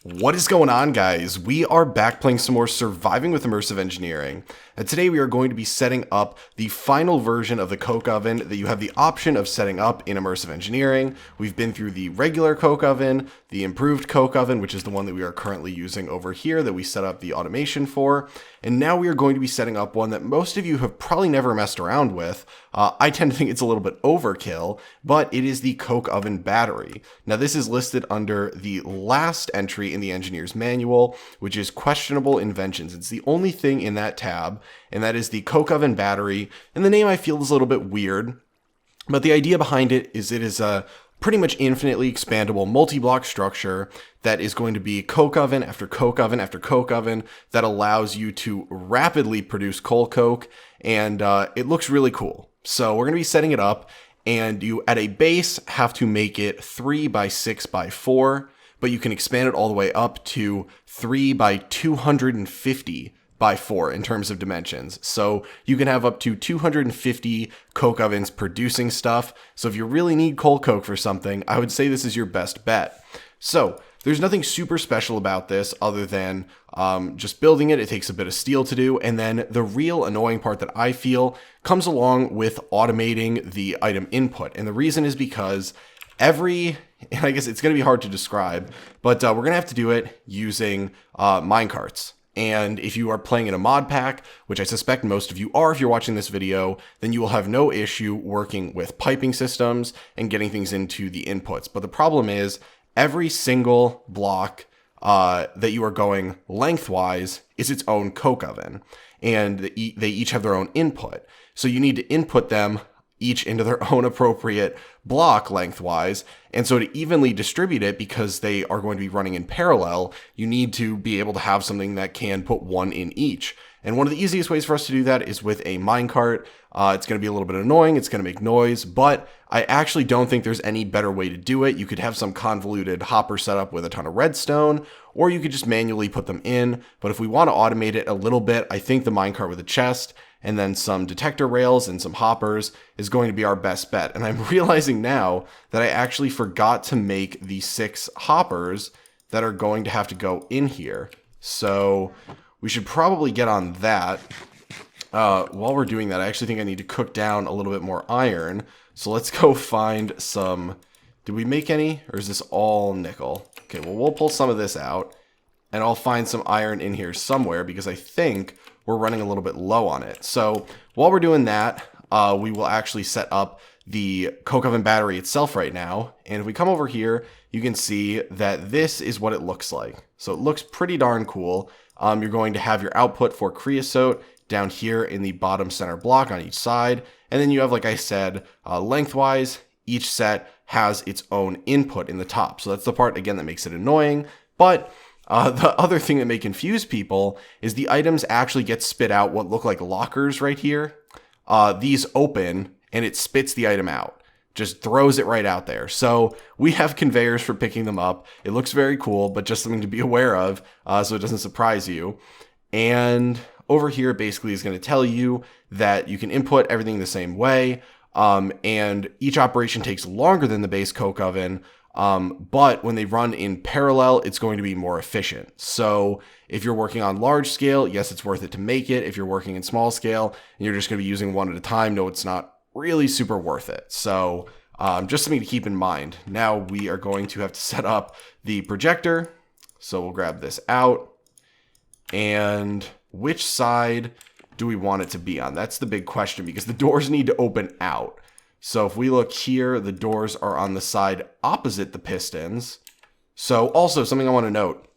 What is going on, guys? We are back playing some more Surviving with Immersive Engineering, and today we are going to be setting up the final version of the coke oven that you have the option of setting up in Immersive Engineering. We've been through the regular coke oven, the improved coke oven, which is the one that we are currently using over here that we set up the automation for, and now we are going to be setting up one that most of you have probably never messed around with. I tend to think it's a little bit overkill, but it is the coke oven battery. Now this is listed under the last entry in the engineer's manual, which is questionable inventions. It's the only thing in that tab, and that is the coke oven battery. And the name I feel is a little bit weird, but the idea behind it is a pretty much infinitely expandable multi-block structure that is going to be coke oven after coke oven after coke oven that allows you to rapidly produce coal coke, and it looks really cool. So we're going to be setting it up, and you at a base have to make it 3 by 6 by 4, but you can expand it all the way up to 3 by 250 by 4 in terms of dimensions. So you can have up to 250 coke ovens producing stuff. So if you really need coal coke for something, I would say this is your best bet. So there's nothing super special about this other than just building it. It takes a bit of steel to do. And then the real annoying part that I feel comes along with automating the item input. And the reason is because and I guess it's going to be hard to describe, but we're going to have to do it using minecarts. And if you are playing in a mod pack, which I suspect most of you are if you're watching this video, then you will have no issue working with piping systems and getting things into the inputs. But the problem is every single block that you are going lengthwise is its own coke oven, and they each have their own input. So you need to input them each into their own appropriate block lengthwise. And so to evenly distribute it, because they are going to be running in parallel, you need to be able to have something that can put one in each. And one of the easiest ways for us to do that is with a minecart. It's going to be a little bit annoying. It's going to make noise, but I actually don't think there's any better way to do it. You could have some convoluted hopper setup with a ton of redstone, or you could just manually put them in. But if we want to automate it a little bit, I think the minecart with a chest and then some detector rails and some hoppers is going to be our best bet. And I'm realizing now that I actually forgot to make the 6 hoppers that are going to have to go in here. So we should probably get on that. While we're doing that, I actually think I need to cook down a little bit more iron. So let's go find some. Did we make any, or is this all nickel? Okay, well, we'll pull some of this out, and I'll find some iron in here somewhere because I think we're running a little bit low on it. So while we're doing that, we will actually set up the coke oven battery itself right now. And if we come over here, you can see that this is what it looks like. So it looks pretty darn cool. You're going to have your output for creosote down here in the bottom center block on each side. And then you have, like I said, lengthwise, each set has its own input in the top. So that's the part, again, that makes it annoying. But the other thing that may confuse people is the items actually get spit out what look like lockers right here. These open and it spits the item out, just throws it right out there. So we have conveyors for picking them up. It looks very cool, but just something to be aware of so it doesn't surprise you. And over here basically is going to tell you that you can input everything the same way. And each operation takes longer than the base coke oven. But when they run in parallel, it's going to be more efficient. So if you're working on large scale, yes, it's worth it to make it. If you're working in small scale and you're just going to be using one at a time, no, it's not really super worth it. So just something to keep in mind. Now we are going to have to set up the projector. So we'll grab this out. And which side do we want it to be on? That's the big question, because the doors need to open out. So if we look here, the doors are on the side opposite the pistons. So also something I want to note,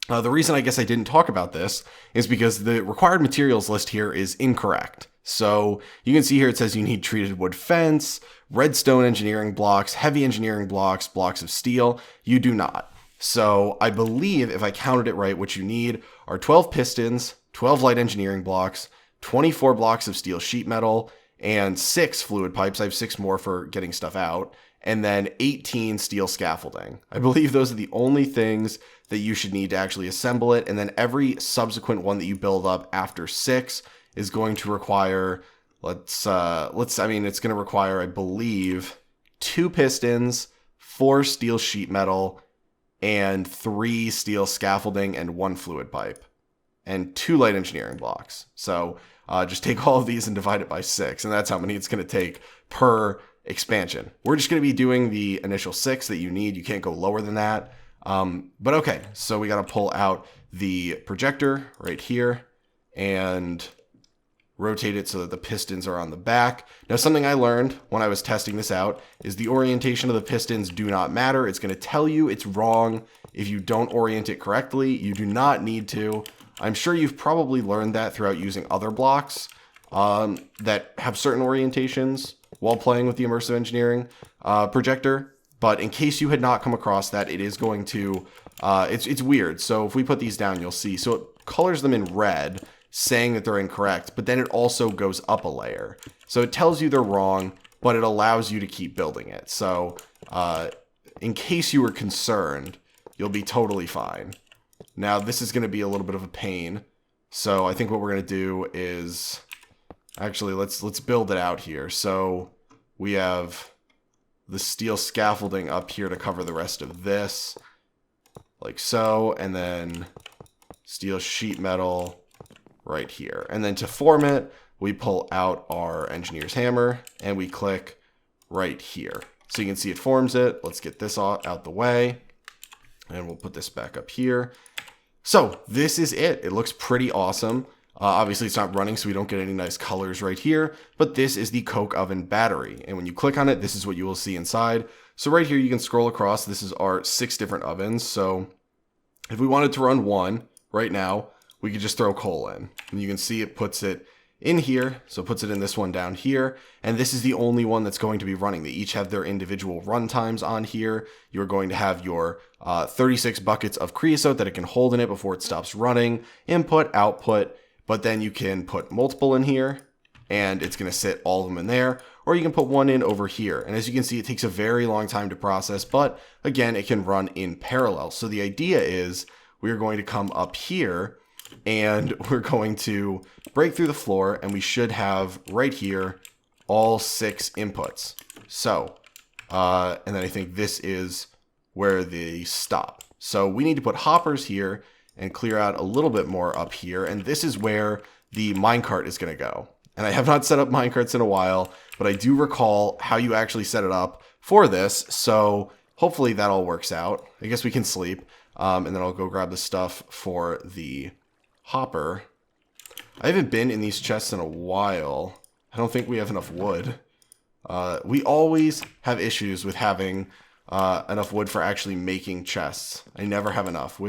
the reason I guess I didn't talk about this is because the required materials list here is incorrect. So you can see here it says you need treated wood fence, redstone engineering blocks, heavy engineering blocks, blocks of steel. You do not. So I believe if I counted it right, what you need are 12 pistons, 12 light engineering blocks, 24 blocks of steel sheet metal, and 6 fluid pipes. I have 6 more for getting stuff out, and then 18 steel scaffolding. I believe those are the only things that you should need to actually assemble it. And then every subsequent one that you build up after 6 is going to require, it's going to require, I believe, 2 pistons, 4 steel sheet metal, and 3 steel scaffolding and 1 fluid pipe and 2 light engineering blocks. So just take all of these and divide it by 6, and that's how many it's going to take per expansion. We're just going to be doing the initial 6 that you need. You can't go lower than that. But okay, so we got to pull out the projector right here and rotate it so that the pistons are on the back. Now, something I learned when I was testing this out is the orientation of the pistons do not matter. It's going to tell you it's wrong if you don't orient it correctly. You do not need to. I'm sure you've probably learned that throughout using other blocks that have certain orientations while playing with the Immersive Engineering projector. But in case you had not come across that, it is going to, it's weird. So if we put these down, you'll see. So it colors them in red, saying that they're incorrect, but then it also goes up a layer. So it tells you they're wrong, but it allows you to keep building it. So in case you were concerned, you'll be totally fine. Now, this is going to be a little bit of a pain. So I think what we're going to do is, actually, let's build it out here. So we have the steel scaffolding up here to cover the rest of this, like so, and then steel sheet metal right here. And then to form it, we pull out our engineer's hammer and we click right here. So you can see it forms it. Let's get this out the way. And we'll put this back up here. So this is it. It looks pretty awesome. Obviously, it's not running, so we don't get any nice colors right here. But this is the coke oven battery. And when you click on it, this is what you will see inside. So right here, you can scroll across. This is our 6 different ovens. So if we wanted to run one right now, we could just throw coal in. And you can see it puts it in here. So it puts it in this one down here. And this is the only one that's going to be running. They each have their individual run times on here. You're going to have your 36 buckets of creosote that it can hold in it before it stops running. Input, output. But then you can put multiple in here, and it's going to sit all of them in there. Or you can put one in over here. And as you can see, it takes a very long time to process. But again, it can run in parallel. So the idea is we're going to come up here, and we're going to break through the floor. And we should have right here all 6 inputs. So, and then I think this is where they stop. So we need to put hoppers here and clear out a little bit more up here. And this is where the minecart is going to go. And I have not set up minecarts in a while, but I do recall how you actually set it up for this. So hopefully that all works out. I guess we can sleep. And then I'll go grab the stuff for the hopper. I haven't been in these chests in a while. I don't think we have enough wood. We always have issues with having enough wood for actually making chests. I never have enough,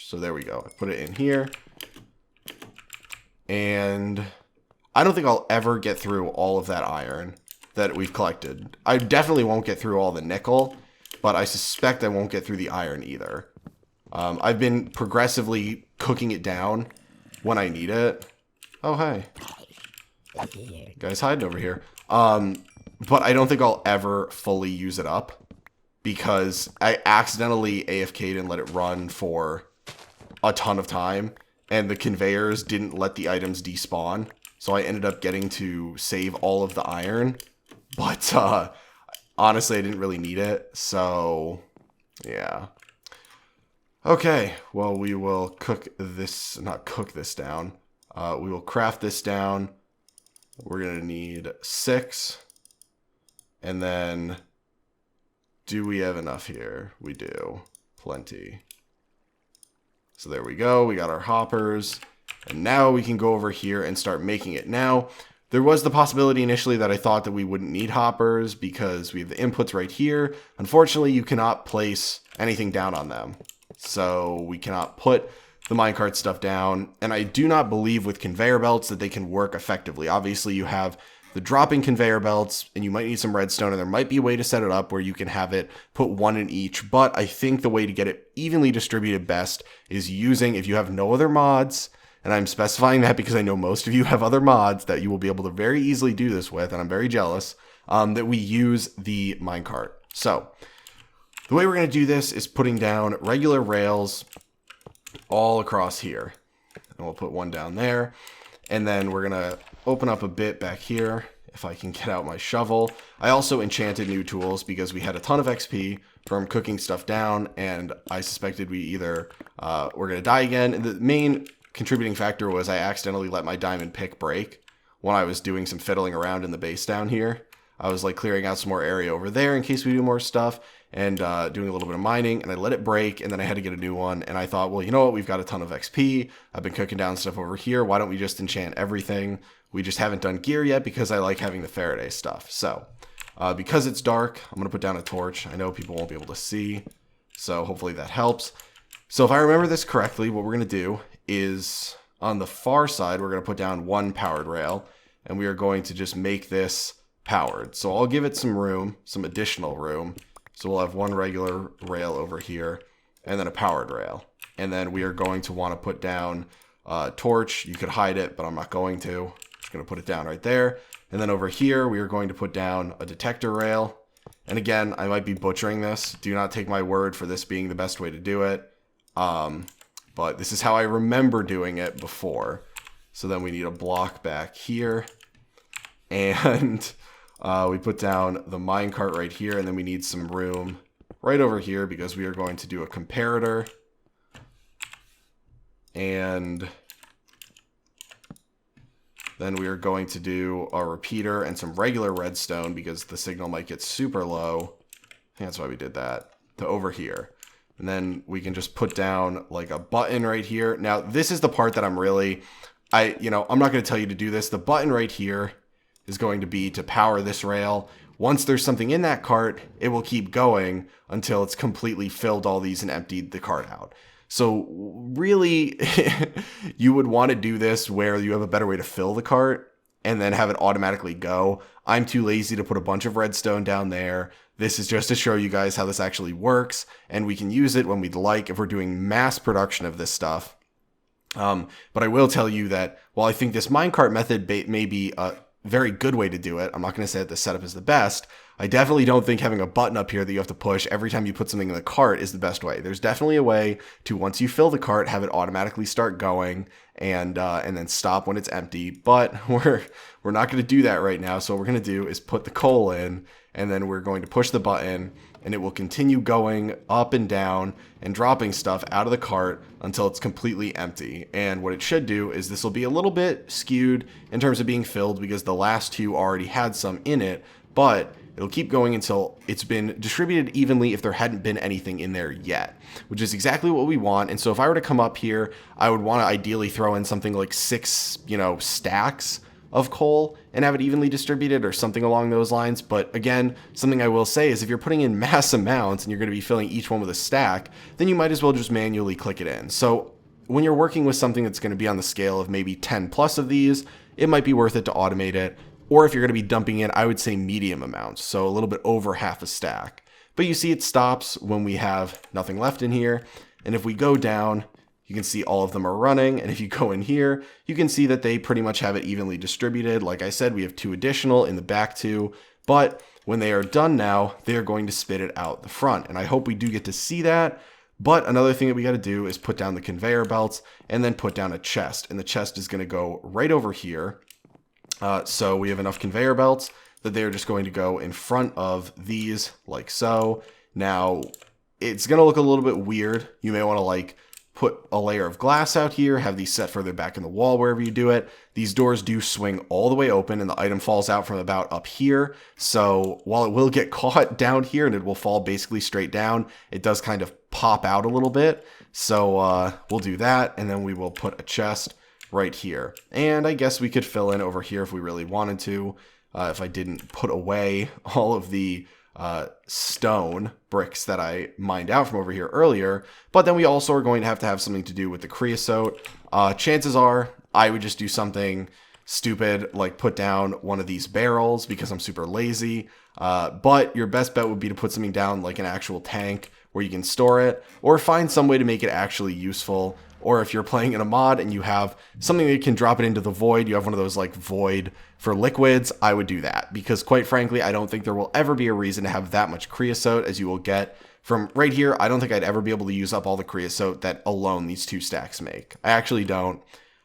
so there we go. I put it in here. And I don't think I'll ever get through all of that iron that we've collected. I definitely won't get through all the nickel, but I suspect I won't get through the iron either. I've been progressively cooking it down when I need it. Oh, hey. Guys hiding over here. But I don't think I'll ever fully use it up because I accidentally AFK'd and let it run for a ton of time, and the conveyors didn't let the items despawn, so I ended up getting to save all of the iron, but honestly I didn't really need it, so yeah. Okay, well, we will cook this, not cook this down, we will craft this down. We're gonna need 6, and then do we have enough here? We do, plenty. So there we go, we got our hoppers, and now we can go over here and start making it. Now, there was the possibility initially that I thought that we wouldn't need hoppers because we have the inputs right here. Unfortunately, you cannot place anything down on them. So we cannot put the minecart stuff down, and I do not believe with conveyor belts that they can work effectively. Obviously, you have the dropping conveyor belts, and you might need some redstone, and there might be a way to set it up where you can have it put one in each, but I think the way to get it evenly distributed best is using, if you have no other mods, and I'm specifying that because I know most of you have other mods that you will be able to very easily do this with, and I'm very jealous, that we use the minecart. So, the way we're going to do this is putting down regular rails all across here. And we'll put one down there. And then we're going to open up a bit back here if I can get out my shovel. I also enchanted new tools because we had a ton of XP from cooking stuff down, and I suspected we either were going to die again. And the main contributing factor was I accidentally let my diamond pick break when I was doing some fiddling around in the base down here. I was like clearing out some more area over there in case we do more stuff, and doing a little bit of mining, and I let it break, and then I had to get a new one, and I thought, well, you know what, we've got a ton of XP, I've been cooking down stuff over here, why don't we just enchant everything? We just haven't done gear yet because I like having the Faraday stuff. So, because it's dark, I'm going to put down a torch. I know people won't be able to see, so hopefully that helps. So if I remember this correctly, what we're going to do is, on the far side, we're going to put down one powered rail, and we are going to just make this powered. So I'll give it some room, some additional room. So we'll have one regular rail over here, and then a powered rail. And then we are going to want to put down a torch. You could hide it, but I'm not going to. Just going to put it down right there. And then over here, we are going to put down a detector rail. And again, I might be butchering this. Do not take my word for this being the best way to do it. But this is how I remember doing it before. So then we need a block back here. And we put down the minecart right here, and then we need some room right over here because we are going to do a comparator. And then we are going to do a repeater and some regular redstone because the signal might get super low. I think that's why we did that, to over here. And then we can just put down like a button right here. Now, this is the part that I'm really, I'm not going to tell you to do this. The button right here is going to be to power this rail. Once there's something in that cart, it will keep going until it's completely filled all these and emptied the cart out. So really, you would want to do this where you have a better way to fill the cart and then have it automatically go. I'm too lazy to put a bunch of redstone down there. This is just to show you guys how this actually works, and we can use it when we'd like if we're doing mass production of this stuff. But I will tell you that while I think this minecart method may be a very good way to do it, I'm not going to say that the setup is the best. I definitely don't think having a button up here that you have to push every time you put something in the cart is the best way. There's definitely a way to, once you fill the cart, have it automatically start going and then stop when it's empty. But we're not going to do that right now. So what we're going to do is put the coal in, and then we're going to push the button, and it will continue going up and down and dropping stuff out of the cart until it's completely empty. And what it should do is this will be a little bit skewed in terms of being filled because the last two already had some in it, but it'll keep going until it's been distributed evenly if there hadn't been anything in there yet, which is exactly what we want. And so if I were to come up here, I would want to ideally throw in something like 6, stacks of coal and have it evenly distributed or something along those lines. But again, something I will say is if you're putting in mass amounts and you're going to be filling each one with a stack, then you might as well just manually click it in. So when you're working with something that's going to be on the scale of maybe 10 plus of these, it might be worth it to automate it. Or if you're going to be dumping in, I would say medium amounts, so a little bit over half a stack. But you see it stops when we have nothing left in here. And if we go down, you can see all of them are running. And if you go in here, you can see that they pretty much have it evenly distributed. Like I said, we have 2 additional in the back 2. But when they are done now, they're going to spit it out the front. And I hope we do get to see that. But another thing that we got to do is put down the conveyor belts and then put down a chest. And the chest is going to go right over here. So we have enough conveyor belts that they're just going to go in front of these like so. Now, it's going to look a little bit weird. You may want to put a layer of glass out here, have these set further back in the wall wherever you do it. These doors do swing all the way open and the item falls out from about up here. So while it will get caught down here and it will fall basically straight down, it does kind of pop out a little bit. So we'll do that, and then we will put a chest right here. And I guess we could fill in over here if we really wanted to, if I didn't put away all of the stone bricks that I mined out from over here earlier. But then we also are going to have something to do with the creosote. Chances are I would just do something stupid like put down one of these barrels because I'm super lazy. But your best bet would be to put something down like an actual tank where you can store it, or find some way to make it actually useful. Or if you're playing in a mod and you have something that you can drop it into the void, you have one of those like void for liquids, I would do that. Because quite frankly, I don't think there will ever be a reason to have that much creosote as you will get from right here. I don't think I'd ever be able to use up all the creosote that alone these 2 stacks make. I actually don't.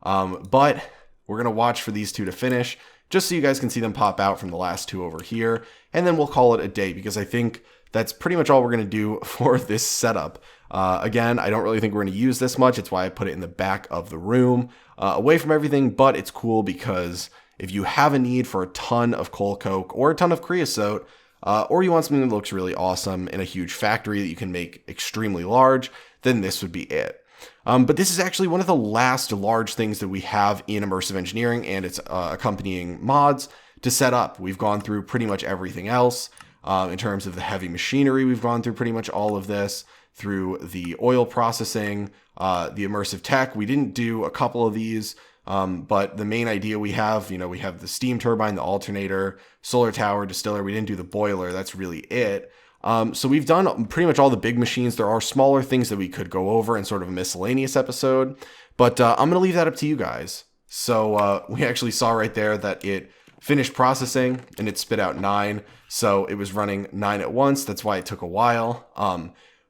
But we're going to watch for these 2 to finish. just so you guys can see them pop out from the last two over here. And then we'll call it a day, because I think that's pretty much all we're going to do for this setup. Again, I don't really think we're going to use this much. It's why I put it in the back of the room, away from everything, but it's cool because if you have a need for a ton of coal coke or a ton of creosote, or you want something that looks really awesome in a huge factory that you can make extremely large, then this would be it. But this is actually one of the last large things that we have in Immersive Engineering and its accompanying mods to set up. We've gone through pretty much everything else. In terms of the heavy machinery, we've gone through pretty much all of this, through the oil processing, the immersive tech. We didn't do a couple of these, but the main idea we have, we have the steam turbine, the alternator, solar tower, distiller. We didn't do the boiler. That's really it. So we've done pretty much all the big machines. There are smaller things that we could go over in sort of a miscellaneous episode, but I'm going to leave that up to you guys. So we actually saw right there that it finished processing and it spit out 9. So it was running 9 at once. That's why it took a while.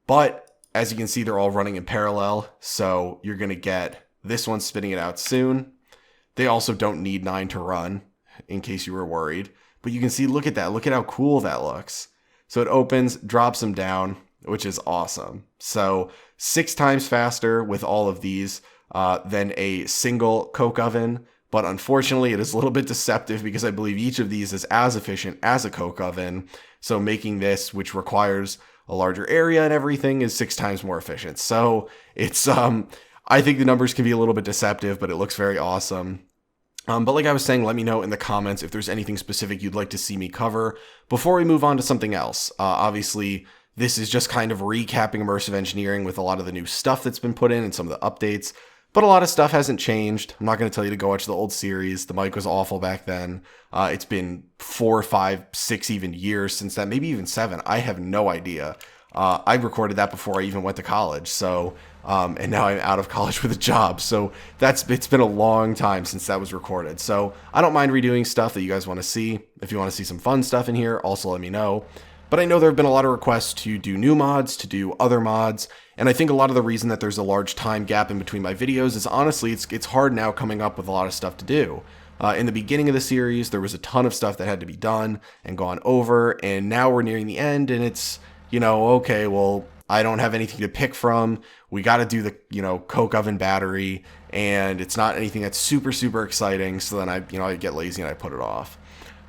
But as you can see, they're all running in parallel. So you're going to get this one spitting it out soon. They also don't need 9 to run, in case you were worried. But you can see, look at that. Look at how cool that looks. So it opens, drops them down, which is awesome. So 6 times faster with all of these than a single coke oven. But unfortunately, it is a little bit deceptive because I believe each of these is as efficient as a coke oven. So making this, which requires a larger area and everything, is 6 times more efficient. So it's, I think the numbers can be a little bit deceptive, but it looks very awesome. But like I was saying, let me know in the comments if there's anything specific you'd like to see me cover before we move on to something else. Obviously, this is just kind of recapping Immersive Engineering with a lot of the new stuff that's been put in and some of the updates. But a lot of stuff hasn't changed. I'm not going to tell you to go watch the old series. The mic was awful back then. It's been 4, 5, 6 even years since that, maybe even 7. I have no idea. I recorded that before I even went to college. So, and now I'm out of college with a job. So it's been a long time since that was recorded. So I don't mind redoing stuff that you guys want to see. If you want to see some fun stuff in here, also let me know. But I know there have been a lot of requests to do new mods, to do other mods, and I think a lot of the reason that there's a large time gap in between my videos is honestly it's hard now coming up with a lot of stuff to do. In the beginning of the series, there was a ton of stuff that had to be done and gone over, and now we're nearing the end, and it's, okay, well, I don't have anything to pick from. We got to do the, coke oven battery, and it's not anything that's super, super exciting, so then I get lazy and I put it off.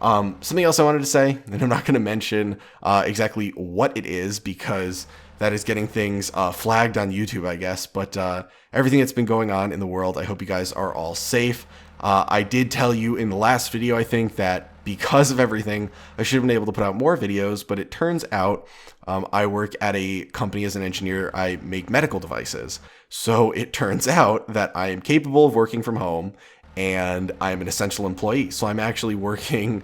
Something else I wanted to say, and I'm not going to mention exactly what it is because that is getting things flagged on YouTube, I guess. But everything that's been going on in the world, I hope you guys are all safe. I did tell you in the last video, I think, that because of everything, I should have been able to put out more videos, but it turns out I work at a company as an engineer. I make medical devices. So it turns out that I am capable of working from home, and I'm an essential employee. So I'm actually working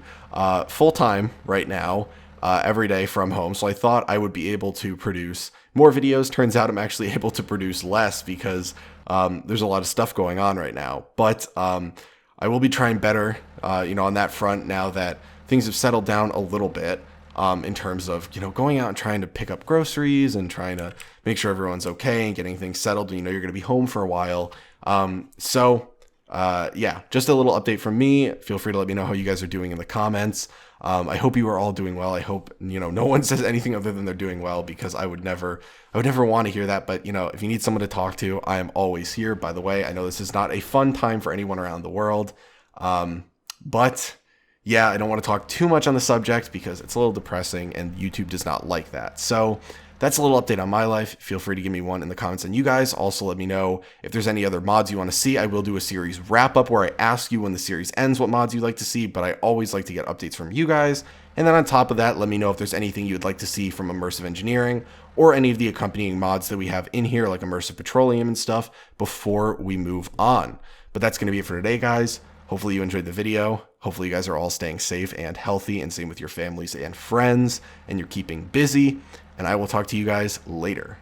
full-time right now, every day from home. So I thought I would be able to produce more videos. Turns out I'm actually able to produce less because there's a lot of stuff going on right now. But I will be trying better, on that front now that things have settled down a little bit, in terms of, going out and trying to pick up groceries and trying to make sure everyone's okay and getting things settled. You're going to be home for a while. Yeah, just a little update from me. Feel free to let me know how you guys are doing in the comments. I hope you are all doing well. I hope, no one says anything other than they're doing well, because I would never want to hear that. But, if you need someone to talk to, I am always here. By the way, I know this is not a fun time for anyone around the world. But yeah, I don't want to talk too much on the subject because it's a little depressing and YouTube does not like that. So that's a little update on my life. Feel free to give me one in the comments. And you guys also let me know if there's any other mods you want to see. I will do a series wrap up where I ask you when the series ends what mods you'd like to see, but I always like to get updates from you guys. And then on top of that, let me know if there's anything you'd like to see from Immersive Engineering or any of the accompanying mods that we have in here, like Immersive Petroleum and stuff, before we move on. But that's going to be it for today, guys. Hopefully you enjoyed the video. Hopefully you guys are all staying safe and healthy, and same with your families and friends, and you're keeping busy. And I will talk to you guys later.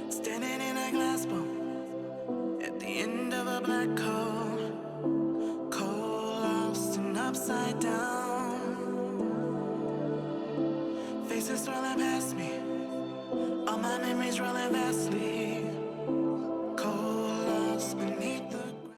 Standing in a glass bowl at the end of a black hole, cold, lost and upside down. Faces swirling past me, all my memories rolling back.